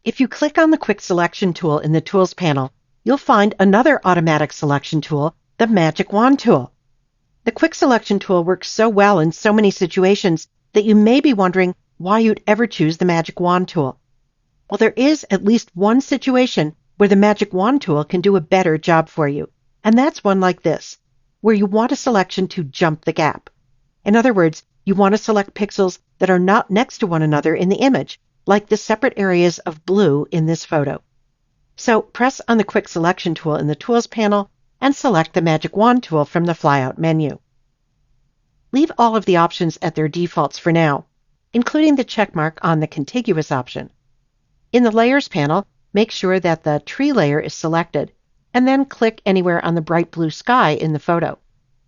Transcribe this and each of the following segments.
If you click on the Quick Selection tool in the Tools panel, you'll find another automatic selection tool, the Magic Wand tool. The Quick Selection tool works so well in so many situations that you may be wondering why you'd ever choose the Magic Wand tool. Well, there is at least one situation where the Magic Wand tool can do a better job for you, and that's one like this, where you want a selection to jump the gap. In other words, you want to select pixels that are not next to one another in the image, like the separate areas of blue in this photo. So press on the Quick Selection tool in the Tools panel and select the Magic Wand tool from the flyout menu. Leave all of the options at their defaults for now, including the checkmark on the Contiguous option. In the Layers panel, make sure that the tree layer is selected, and then click anywhere on the bright blue sky in the photo.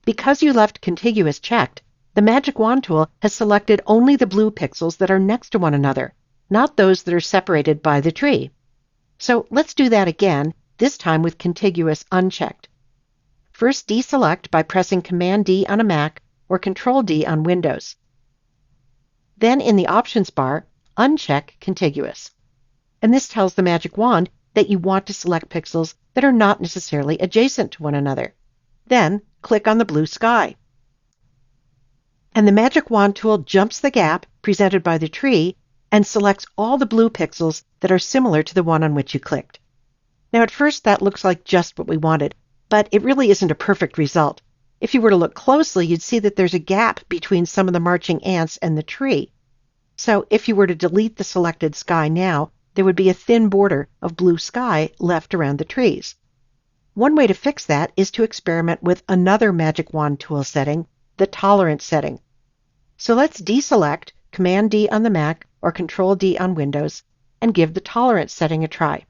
Because you left Contiguous checked, the Magic Wand tool has selected only the blue pixels that are next to one another, not those that are separated by the tree. So let's do that again, this time with Contiguous unchecked. First, deselect by pressing Command-D on a Mac or Control-D on Windows. Then in the Options bar, uncheck Contiguous. And this tells the Magic Wand that you want to select pixels that are not necessarily adjacent to one another. Then click on the blue sky. And the Magic Wand tool jumps the gap presented by the tree and selects all the blue pixels that are similar to the one on which you clicked. Now at first that looks like just what we wanted, but it really isn't a perfect result. If you were to look closely, you'd see that there's a gap between some of the marching ants and the tree. So if you were to delete the selected sky now, there would be a thin border of blue sky left around the trees. One way to fix that is to experiment with another Magic Wand tool setting, the Tolerance setting. So let's deselect, Command-D on the Mac or Control-D on Windows, and give the Tolerance setting a try.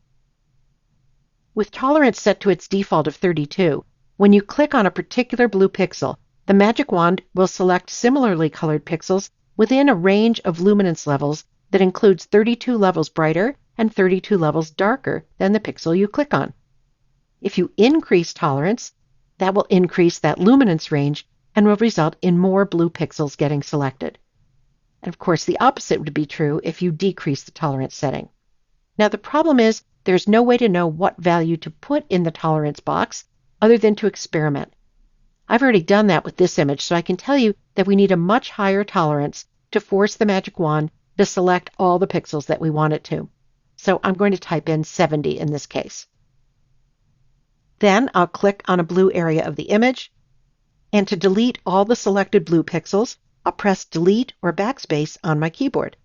With tolerance set to its default of 32, when you click on a particular blue pixel, the Magic Wand will select similarly colored pixels within a range of luminance levels that includes 32 levels brighter and 32 levels darker than the pixel you click on. If you increase tolerance, that will increase that luminance range and will result in more blue pixels getting selected. And of course, the opposite would be true if you decrease the tolerance setting. Now, the problem is there's no way to know what value to put in the tolerance box other than to experiment. I've already done that with this image, so I can tell you that we need a much higher tolerance to force the Magic Wand to select all the pixels that we want it to. So I'm going to type in 70 in this case. Then I'll click on a blue area of the image, and to delete all the selected blue pixels, I'll press Delete or Backspace on my keyboard,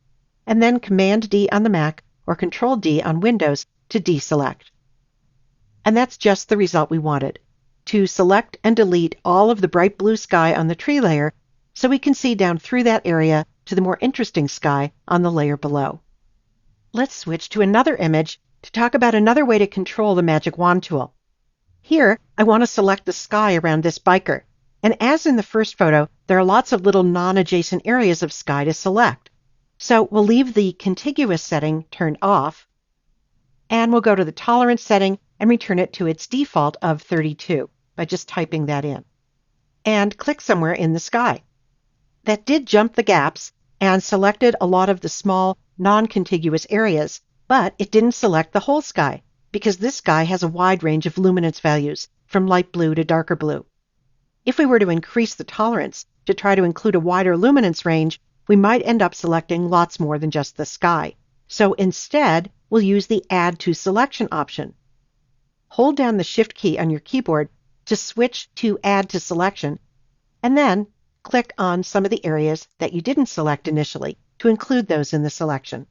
and then Command-D on the Mac or Control-D on Windows to deselect. And that's just the result we wanted, to select and delete all of the bright blue sky on the tree layer so we can see down through that area to the more interesting sky on the layer below. Let's switch to another image to talk about another way to control the Magic Wand tool. Here, I want to select the sky around this biker, and as in the first photo, there are lots of little non-adjacent areas of sky to select. So we'll leave the Contiguous setting turned off, and we'll go to the Tolerance setting and return it to its default of 32 by just typing that in. And click somewhere in the sky. That did jump the gaps and selected a lot of the small, non-contiguous areas, but it didn't select the whole sky, because this sky has a wide range of luminance values, from light blue to darker blue. If we were to increase the tolerance to try to include a wider luminance range, we might end up selecting lots more than just the sky. So instead, we'll use the Add to Selection option. Hold down the Shift key on your keyboard to switch to Add to Selection, and then click on some of the areas that you didn't select initially to include those in the selection.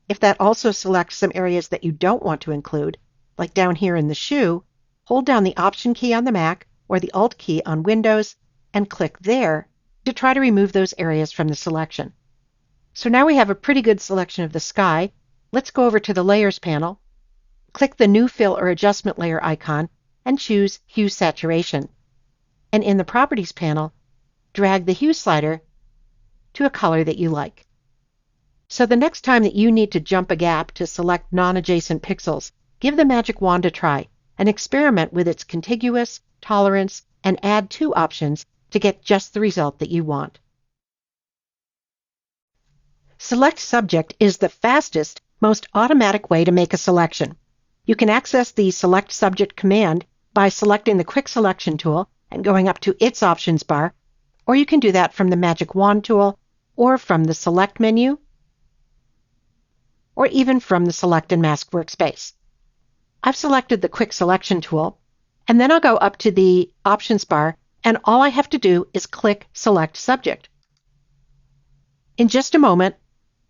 If that also selects some areas that you don't want to include, like down here in the shoe, hold down the Option key on the Mac or the Alt key on Windows and click there to try to remove those areas from the selection. So now we have a pretty good selection of the sky. Let's go over to the Layers panel, click the New Fill or Adjustment Layer icon, and choose Hue Saturation. And in the Properties panel, drag the hue slider to a color that you like. So the next time that you need to jump a gap to select non-adjacent pixels, give the Magic Wand a try and experiment with its Contiguous, Tolerance, and Add To options to get just the result that you want. Select Subject is the fastest most automatic way to make a selection. You can access the Select Subject command by selecting the Quick Selection tool and going up to its options bar, or you can do that from the Magic Wand tool, or from the Select menu, or even from the Select and Mask workspace. I've selected the Quick Selection tool, and then I'll go up to the options bar, and all I have to do is click Select Subject. In just a moment,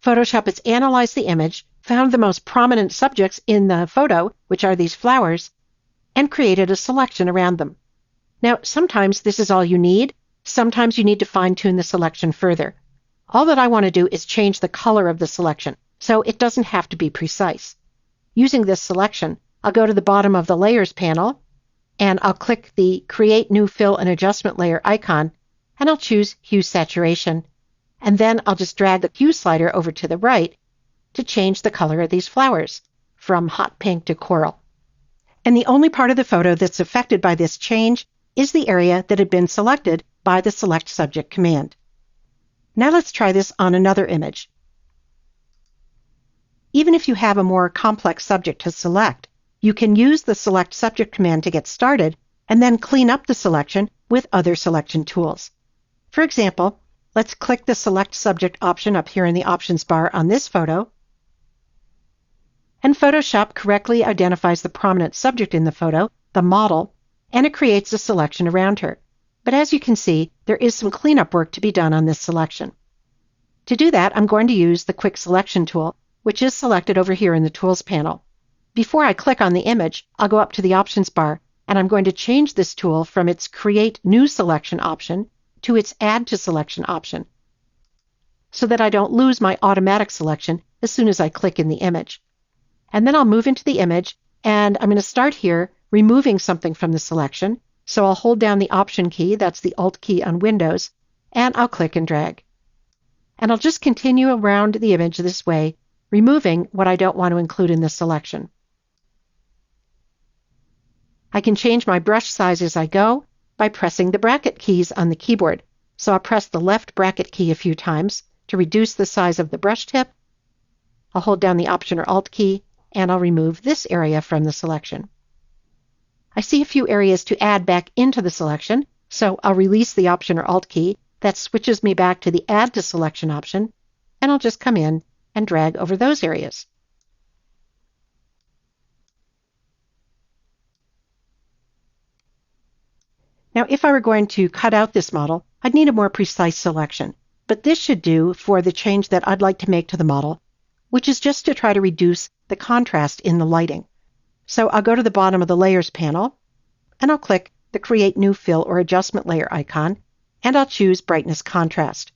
Photoshop has analyzed the image, found the most prominent subjects in the photo, which are these flowers, and created a selection around them. Now, sometimes this is all you need. Sometimes you need to fine-tune the selection further. All that I want to do is change the color of the selection, so it doesn't have to be precise. Using this selection, I'll go to the bottom of the Layers panel, and I'll click the Create New Fill and Adjustment Layer icon, and I'll choose Hue Saturation. And then I'll just drag the hue slider over to the right to change the color of these flowers from hot pink to coral. And the only part of the photo that's affected by this change is the area that had been selected by the Select Subject command. Now let's try this on another image. Even if you have a more complex subject to select, you can use the Select Subject command to get started and then clean up the selection with other selection tools. For example, let's click the Select Subject option up here in the options bar on this photo, and Photoshop correctly identifies the prominent subject in the photo, the model, and it creates a selection around her. But as you can see, there is some cleanup work to be done on this selection. To do that, I'm going to use the Quick Selection tool, which is selected over here in the Tools panel. Before I click on the image, I'll go up to the options bar, and I'm going to change this tool from its Create New Selection option to its Add to Selection option, so that I don't lose my automatic selection as soon as I click in the image. And then I'll move into the image, and I'm going to start here removing something from the selection. So I'll hold down the Option key, that's the Alt key on Windows, and I'll click and drag. And I'll just continue around the image this way, removing what I don't want to include in the selection. I can change my brush size as I go by pressing the bracket keys on the keyboard. So I'll press the left bracket key a few times to reduce the size of the brush tip. I'll hold down the Option or Alt key, and I'll remove this area from the selection. I see a few areas to add back into the selection, so I'll release the Option or Alt key. That switches me back to the Add to Selection option, and I'll just come in and drag over those areas. Now, if I were going to cut out this model, I'd need a more precise selection, but this should do for the change that I'd like to make to the model, which is just to try to reduce the contrast in the lighting. So I'll go to the bottom of the Layers panel, and I'll click the Create New Fill or Adjustment Layer icon, and I'll choose Brightness Contrast.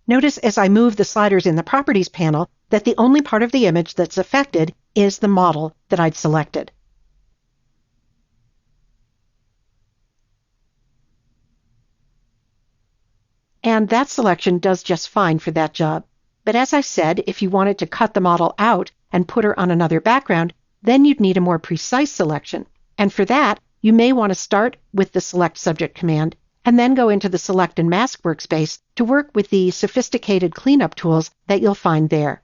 Notice as I move the sliders in the Properties panel that the only part of the image that's affected is the model that I'd selected. And that selection does just fine for that job. But as I said, if you wanted to cut the model out and put her on another background, then you'd need a more precise selection. And for that, you may want to start with the Select Subject command and then go into the Select and Mask workspace to work with the sophisticated cleanup tools that you'll find there.